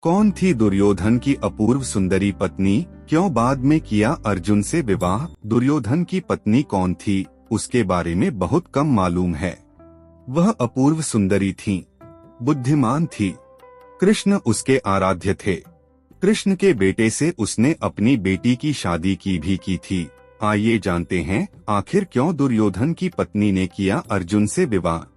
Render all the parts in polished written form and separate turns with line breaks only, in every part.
कौन थी दुर्योधन की अपूर्व सुंदरी पत्नी? क्यों बाद में किया अर्जुन से विवाह? दुर्योधन की पत्नी कौन थी, उसके बारे में बहुत कम मालूम है। वह अपूर्व सुंदरी थी, बुद्धिमान थी। कृष्ण उसके आराध्य थे। कृष्ण के बेटे से उसने अपनी बेटी की शादी की थी। आइए जानते हैं आखिर क्यों दुर्योधन की पत्नी ने किया अर्जुन से विवाह।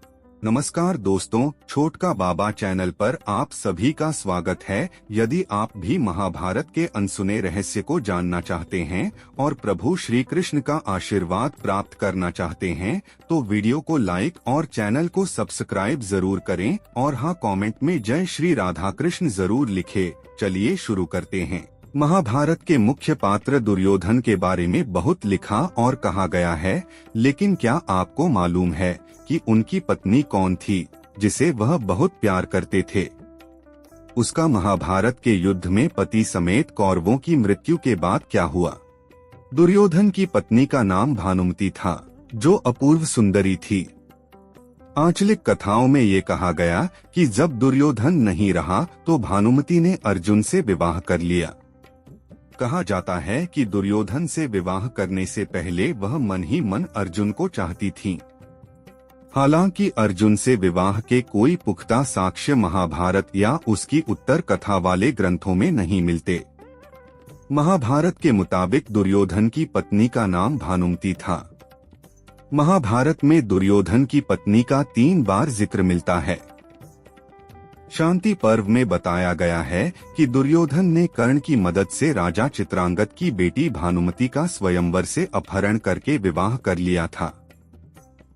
नमस्कार दोस्तों, छोटका बाबा चैनल पर आप सभी का स्वागत है। यदि आप भी महाभारत के अनसुने रहस्य को जानना चाहते हैं और प्रभु श्री कृष्ण का आशीर्वाद प्राप्त करना चाहते हैं तो वीडियो को लाइक और चैनल को सब्सक्राइब जरूर करें और हाँ, कमेंट में जय श्री राधा कृष्ण जरूर लिखें। चलिए शुरू करते हैं। महाभारत के मुख्य पात्र दुर्योधन के बारे में बहुत लिखा और कहा गया है, लेकिन क्या आपको मालूम है कि उनकी पत्नी कौन थी जिसे वह बहुत प्यार करते थे? उसका महाभारत के युद्ध में पति समेत कौरवों की मृत्यु के बाद क्या हुआ? दुर्योधन की पत्नी का नाम भानुमति था, जो अपूर्व सुंदरी थी। आंचलिक कथाओं में ये कहा गया कि जब दुर्योधन नहीं रहा तो भानुमति ने अर्जुन से विवाह कर लिया। कहा जाता है कि दुर्योधन से विवाह करने से पहले वह मन ही मन अर्जुन को चाहती थीं। हालांकि अर्जुन से विवाह के कोई पुख्ता साक्ष्य महाभारत या उसकी उत्तर कथा वाले ग्रंथों में नहीं मिलते। महाभारत के मुताबिक दुर्योधन की पत्नी का नाम भानुमति था। महाभारत में दुर्योधन की पत्नी का 3 बार जिक्र मिलता है। शांति पर्व में बताया गया है कि दुर्योधन ने कर्ण की मदद से राजा चित्रांगद की बेटी भानुमति का स्वयंवर से अपहरण करके विवाह कर लिया था।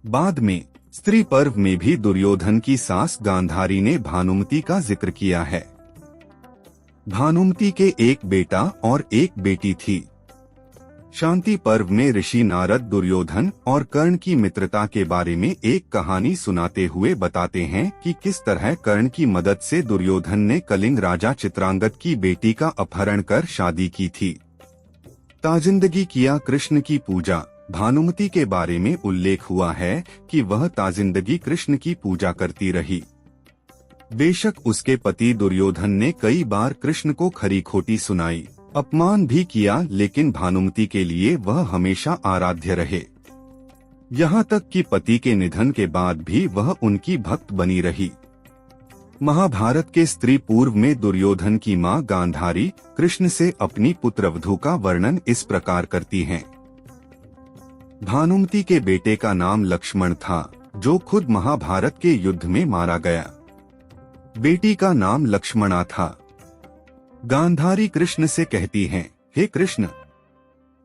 बाद में स्त्री पर्व में भी दुर्योधन की सास गांधारी ने भानुमति का जिक्र किया है। भानुमति के एक बेटा और एक बेटी थी। शांति पर्व में ऋषि नारद दुर्योधन और कर्ण की मित्रता के बारे में एक कहानी सुनाते हुए बताते हैं कि किस तरह कर्ण की मदद से दुर्योधन ने कलिंग राजा चित्रांगद की बेटी का अपहरण कर शादी की थी। ताजिंदगी किया कृष्ण की पूजा। भानुमति के बारे में उल्लेख हुआ है कि वह ताजिंदगी कृष्ण की पूजा करती रही। बेशक उसके पति दुर्योधन ने कई बार कृष्ण को खरी खोटी सुनाई, अपमान भी किया, लेकिन भानुमति के लिए वह हमेशा आराध्य रहे। यहाँ तक कि पति के निधन के बाद भी वह उनकी भक्त बनी रही। महाभारत के स्त्री पूर्व में दुर्योधन की मां गांधारी कृष्ण से अपनी पुत्रवधू का वर्णन इस प्रकार करती हैं। भानुमति के बेटे का नाम लक्ष्मण था, जो खुद महाभारत के युद्ध में मारा गया। बेटी का नाम लक्ष्मणा था। गांधारी कृष्ण से कहती हैं, हे कृष्ण,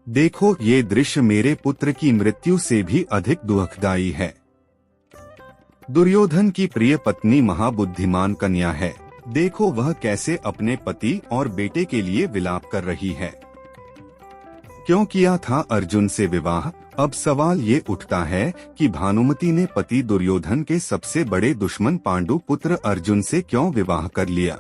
देखो ये दृश्य मेरे पुत्र की मृत्यु से भी अधिक दुखदायी है। दुर्योधन की प्रिय पत्नी महाबुद्धिमान कन्या है। देखो वह कैसे अपने पति और बेटे के लिए विलाप कर रही है। क्यों किया था अर्जुन से विवाह? अब सवाल ये उठता है कि भानुमति ने पति दुर्योधन के सबसे बड़े दुश्मन पांडु पुत्र अर्जुन से क्यों विवाह कर लिया?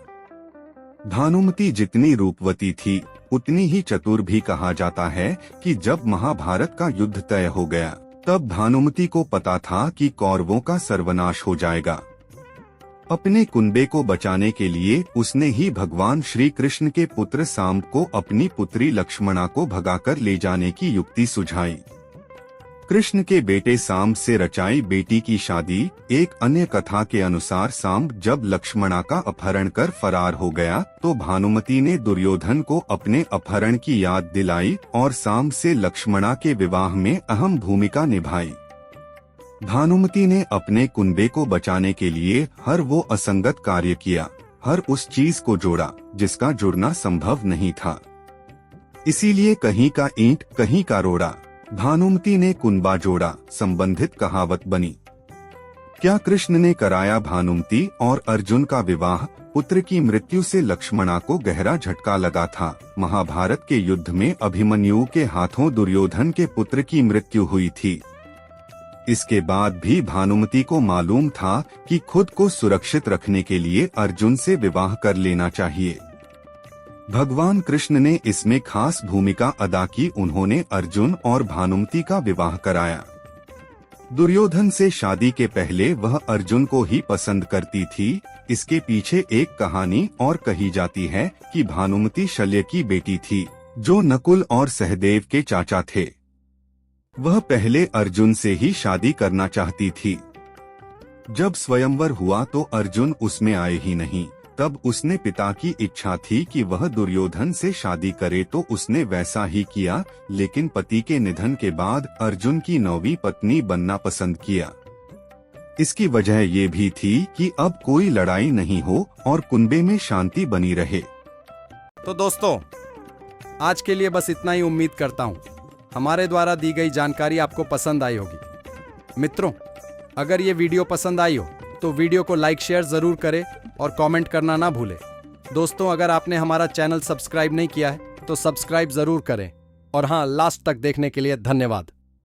भानुमति जितनी रूपवती थी उतनी ही चतुर भी कहा जाता है कि जब महाभारत का युद्ध तय हो गया तब भानुमति को पता था कि कौरवों का सर्वनाश हो जाएगा। अपने कुंबे को बचाने के लिए उसने ही भगवान श्री कृष्ण के पुत्र सांब को अपनी पुत्री लक्ष्मणा को भगाकर ले जाने की युक्ति सुझाई। कृष्ण के बेटे सांब से रचाई बेटी की शादी। एक अन्य कथा के अनुसार सांब जब लक्ष्मणा का अपहरण कर फरार हो गया तो भानुमति ने दुर्योधन को अपने अपहरण की याद दिलाई और सांब से लक्ष्मणा के विवाह में अहम भूमिका निभाई। भानुमति ने अपने कुंबे को बचाने के लिए हर वो असंगत कार्य किया, हर उस चीज को जोड़ा जिसका जुड़ना संभव नहीं था। इसीलिए कहीं का ईंट कहीं का रोड़ा, भानुमति ने कुंबा जोड़ा संबंधित कहावत बनी। क्या कृष्ण ने कराया भानुमति और अर्जुन का विवाह? पुत्र की मृत्यु से लक्ष्मणा को गहरा झटका लगा था। महाभारत के युद्ध में अभिमन्यु के हाथों दुर्योधन के पुत्र की मृत्यु हुई थी। इसके बाद भी भानुमति को मालूम था कि खुद को सुरक्षित रखने के लिए अर्जुन से विवाह कर लेना चाहिए। भगवान कृष्ण ने इसमें खास भूमिका अदा की। उन्होंने अर्जुन और भानुमति का विवाह कराया। दुर्योधन से शादी के पहले वह अर्जुन को ही पसंद करती थी, इसके पीछे एक कहानी और कही जाती है कि भानुमति शल्य की बेटी थी, जो नकुल और सहदेव के चाचा थे। वह पहले अर्जुन से ही शादी करना चाहती थी। जब स्वयंवर हुआ तो अर्जुन उसमें आए ही नहीं। तब उसने पिता की इच्छा थी कि वह दुर्योधन से शादी करे तो उसने वैसा ही किया, लेकिन पति के निधन के बाद अर्जुन की 9वीं पत्नी बनना पसंद किया। इसकी वजह ये भी थी कि अब कोई लड़ाई नहीं हो और कुनबे में शांति बनी रहे।
तो दोस्तों, आज के लिए बस इतना ही। उम्मीद करता हूँ हमारे द्वारा दी गई जानकारी आपको पसंद आई होगी। मित्रों, अगर ये वीडियो पसंद आई हो तो वीडियो को लाइक शेयर जरूर करें और कमेंट करना ना भूलें। दोस्तों, अगर आपने हमारा चैनल सब्सक्राइब नहीं किया है तो सब्सक्राइब जरूर करें। और हाँ, लास्ट तक देखने के लिए धन्यवाद।